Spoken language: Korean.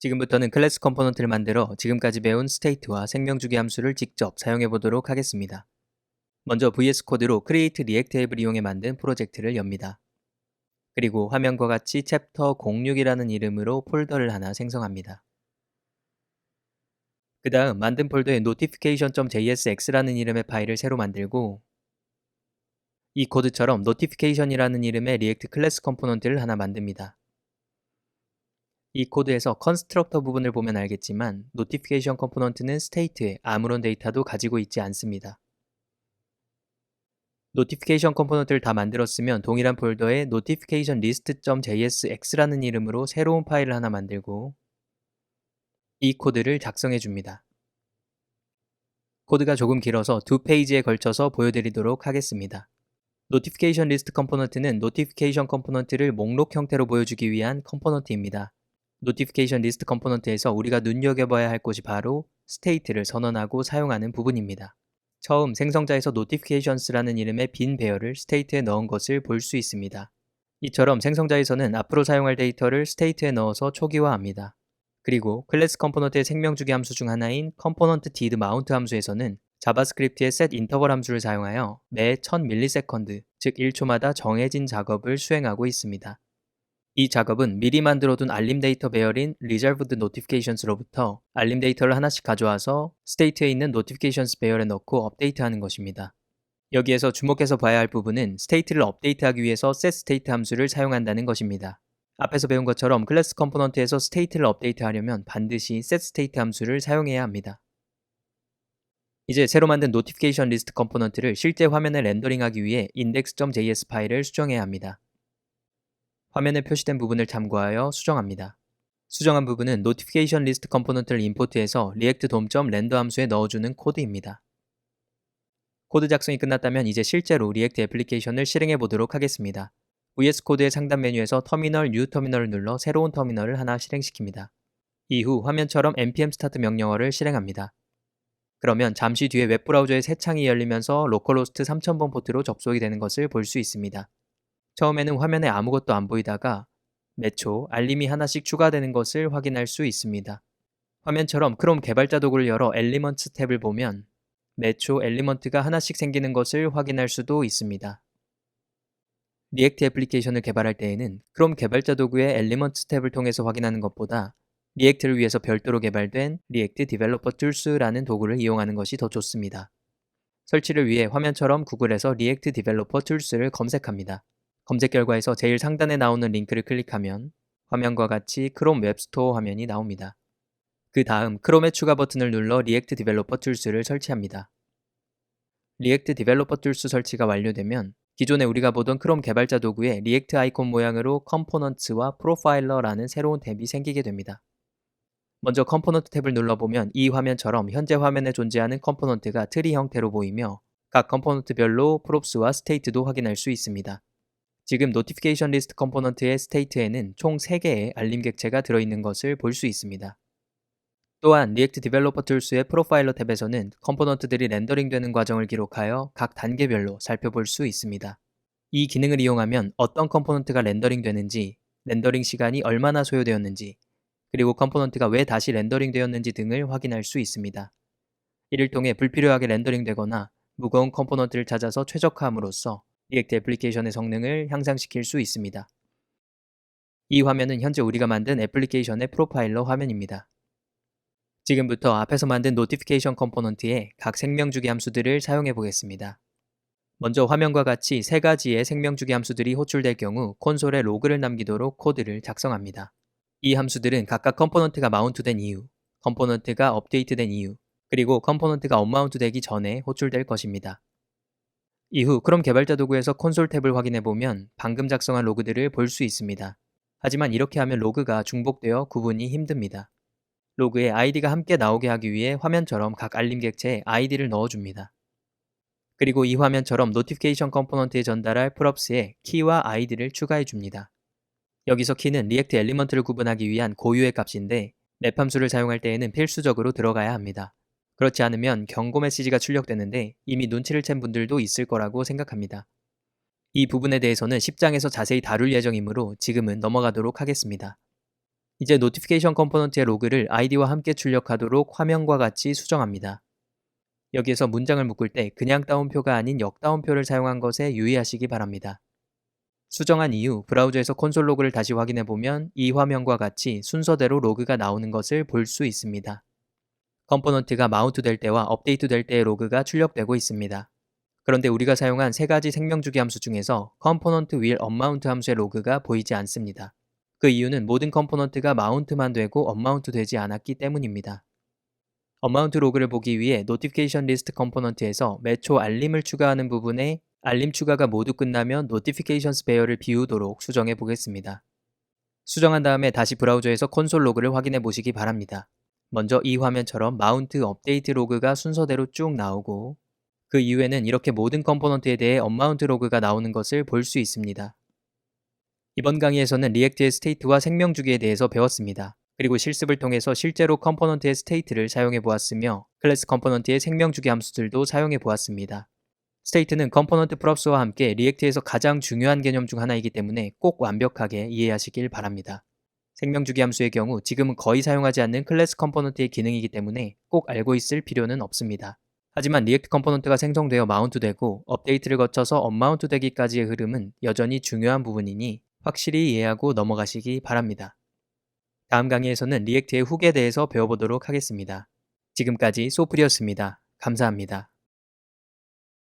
지금부터는 클래스 컴포넌트를 만들어 지금까지 배운 스테이트와 생명주기 함수를 직접 사용해 보도록 하겠습니다. 먼저 VS 코드로 create react 앱을 이용해 만든 프로젝트를 엽니다. 그리고 화면과 같이 챕터 06이라는 이름으로 폴더를 하나 생성합니다. 그 다음 만든 폴더에 notification.jsx라는 이름의 파일을 새로 만들고 이 코드처럼 notification이라는 이름의 리액트 클래스 컴포넌트를 하나 만듭니다. 이 코드에서 컨스트럭터 부분을 보면 알겠지만 notification 컴포넌트는 스테이트에 아무런 데이터도 가지고 있지 않습니다. notification 컴포넌트를 다 만들었으면 동일한 폴더에 notification list.jsx라는 이름으로 새로운 파일을 하나 만들고 이 코드를 작성해 줍니다. 코드가 조금 길어서 두 페이지에 걸쳐서 보여드리도록 하겠습니다. notification list 컴포넌트는 notification 컴포넌트를 목록 형태로 보여주기 위한 컴포넌트입니다. notification list 컴포넌트에서 우리가 눈여겨봐야 할 곳이 바로 state를 선언하고 사용하는 부분입니다. 처음 생성자에서 notifications라는 이름의 빈 배열을 state에 넣은 것을 볼 수 있습니다. 이처럼 생성자에서는 앞으로 사용할 데이터를 state에 넣어서 초기화합니다. 그리고 클래스 컴포넌트의 생명주기 함수 중 하나인 component did mount 함수에서는 자바스크립트의 set interval 함수를 사용하여 매 1000ms, 즉 1초마다 정해진 작업을 수행하고 있습니다. 이 작업은 미리 만들어둔 알림 데이터 배열인 reserved notifications로부터 알림 데이터를 하나씩 가져와서 state에 있는 notifications 배열에 넣고 업데이트하는 것입니다. 여기에서 주목해서 봐야 할 부분은 state를 업데이트하기 위해서 setState 함수를 사용한다는 것입니다. 앞에서 배운 것처럼 클래스 컴포넌트에서 state를 업데이트하려면 반드시 setState 함수를 사용해야 합니다. 이제 새로 만든 notification list 컴포넌트를 실제 화면에 렌더링하기 위해 index.js 파일을 수정해야 합니다. 화면에 표시된 부분을 참고하여 수정합니다. 수정한 부분은 notification list 컴포넌트를 임포트해서 react dom.render 함수에 넣어주는 코드입니다. 코드 작성이 끝났다면 이제 실제로 리액트 애플리케이션을 실행해 보도록 하겠습니다. VS 코드의 상단 메뉴에서 터미널 뉴 터미널을 눌러 새로운 터미널을 하나 실행시킵니다. 이후 화면처럼 npm start 명령어를 실행합니다. 그러면 잠시 뒤에 웹브라우저의 새 창이 열리면서 로컬호스트 3000번 포트로 접속이 되는 것을 볼 수 있습니다. 처음에는 화면에 아무것도 안 보이다가 매초 알림이 하나씩 추가되는 것을 확인할 수 있습니다. 화면처럼 크롬 개발자 도구를 열어 엘리먼트 탭을 보면 매초 엘리먼트가 하나씩 생기는 것을 확인할 수도 있습니다. 리액트 애플리케이션을 개발할 때에는 크롬 개발자 도구의 엘리먼트 탭을 통해서 확인하는 것보다 리액트를 위해서 별도로 개발된 리액트 디벨로퍼 툴스라는 도구를 이용하는 것이 더 좋습니다. 설치를 위해 화면처럼 구글에서 리액트 디벨로퍼 툴스를 검색합니다. 검색 결과에서 제일 상단에 나오는 링크를 클릭하면 화면과 같이 크롬 웹스토어 화면이 나옵니다. 그 다음 크롬의 추가 버튼을 눌러 리액트 디벨로퍼 툴스를 설치합니다. 리액트 디벨로퍼 툴스 설치가 완료되면 기존에 우리가 보던 크롬 개발자 도구에 리액트 아이콘 모양으로 컴포넌츠와 프로파일러라는 새로운 탭이 생기게 됩니다. 먼저 컴포넌트 탭을 눌러보면 이 화면처럼 현재 화면에 존재하는 컴포넌트가 트리 형태로 보이며 각 컴포넌트별로 props와 state도 확인할 수 있습니다. 지금 notification list 컴포넌트의 state에는 총 3개의 알림 객체가 들어있는 것을 볼 수 있습니다. 또한 리액트 디벨로퍼 툴스의 프로파일러 탭에서는 컴포넌트들이 렌더링 되는 과정을 기록하여 각 단계별로 살펴볼 수 있습니다. 이 기능을 이용하면 어떤 컴포넌트가 렌더링 되는지, 렌더링 시간이 얼마나 소요되었는지, 그리고 컴포넌트가 왜 다시 렌더링 되었는지 등을 확인할 수 있습니다. 이를 통해 불필요하게 렌더링 되거나 무거운 컴포넌트를 찾아서 최적화함으로써 리액트 애플리케이션의 성능을 향상시킬 수 있습니다. 이 화면은 현재 우리가 만든 애플리케이션의 프로파일러 화면입니다. 지금부터 앞에서 만든 노티피케이션 컴포넌트의 각 생명주기 함수들을 사용해 보겠습니다. 먼저 화면과 같이 3가지의 생명주기 함수들이 호출될 경우 콘솔에 로그를 남기도록 코드를 작성합니다. 이 함수들은 각각 컴포넌트가 마운트된 이유, 컴포넌트가 업데이트된 이유, 그리고 컴포넌트가 언마운트 되기 전에 호출될 것입니다. 이후 크롬 개발자 도구에서 콘솔 탭을 확인해 보면 방금 작성한 로그들을 볼 수 있습니다. 하지만 이렇게 하면 로그가 중복되어 구분이 힘듭니다. 로그에 아이디가 함께 나오게 하기 위해 화면처럼 각 알림 객체에 아이디를 넣어줍니다. 그리고 이 화면처럼 노티피케이션 컴포넌트에 전달할 props에 키와 아이디를 추가해 줍니다. 여기서 키는 리액트 엘리먼트를 구분하기 위한 고유의 값인데 맵 함수를 사용할 때에는 필수적으로 들어가야 합니다. 그렇지 않으면 경고 메시지가 출력되는데 이미 눈치를 챈 분들도 있을 거라고 생각합니다. 이 부분에 대해서는 10장에서 자세히 다룰 예정이므로 지금은 넘어가도록 하겠습니다. 이제 노티피케이션 컴포넌트의 로그를 아이디와 함께 출력하도록 화면과 같이 수정합니다. 여기에서 문장을 묶을 때 그냥 따옴표가 아닌 역따옴표를 사용한 것에 유의하시기 바랍니다. 수정한 이후 브라우저에서 콘솔 로그를 다시 확인해 보면 이 화면과 같이 순서대로 로그가 나오는 것을 볼 수 있습니다. 컴포넌트가 마운트 될 때와 업데이트 될 때의 로그가 출력되고 있습니다. 그런데 우리가 사용한 세 가지 생명주기 함수 중에서 컴포넌트 will unmount 함수의 로그가 보이지 않습니다. 그 이유는 모든 컴포넌트가 마운트만 되고 언마운트 되지 않았기 때문입니다. 언마운트 로그를 보기 위해 노티피케이션 리스트 컴포넌트에서 매초 알림을 추가하는 부분에 알림 추가가 모두 끝나면 노티피케이션 스페어를 비우도록 수정해 보겠습니다. 수정한 다음에 다시 브라우저에서 콘솔 로그를 확인해 보시기 바랍니다. 먼저 이 화면처럼 마운트 업데이트 로그가 순서대로 쭉 나오고 그 이후에는 이렇게 모든 컴포넌트에 대해 언마운트 로그가 나오는 것을 볼 수 있습니다. 이번 강의에서는 리액트의 스테이트와 생명주기에 대해서 배웠습니다. 그리고 실습을 통해서 실제로 컴포넌트의 스테이트를 사용해 보았으며 클래스 컴포넌트의 생명주기 함수들도 사용해 보았습니다. 스테이트는 컴포넌트 프롭스와 함께 리액트에서 가장 중요한 개념 중 하나이기 때문에 꼭 완벽하게 이해하시길 바랍니다. 생명주기 함수의 경우 지금은 거의 사용하지 않는 클래스 컴포넌트의 기능이기 때문에 꼭 알고 있을 필요는 없습니다. 하지만 리액트 컴포넌트가 생성되어 마운트되고 업데이트를 거쳐서 언마운트 되기까지의 흐름은 여전히 중요한 부분이니 확실히 이해하고 넘어가시기 바랍니다. 다음 강의에서는 리액트의 훅에 대해서 배워보도록 하겠습니다. 지금까지 소프리였습니다. 감사합니다.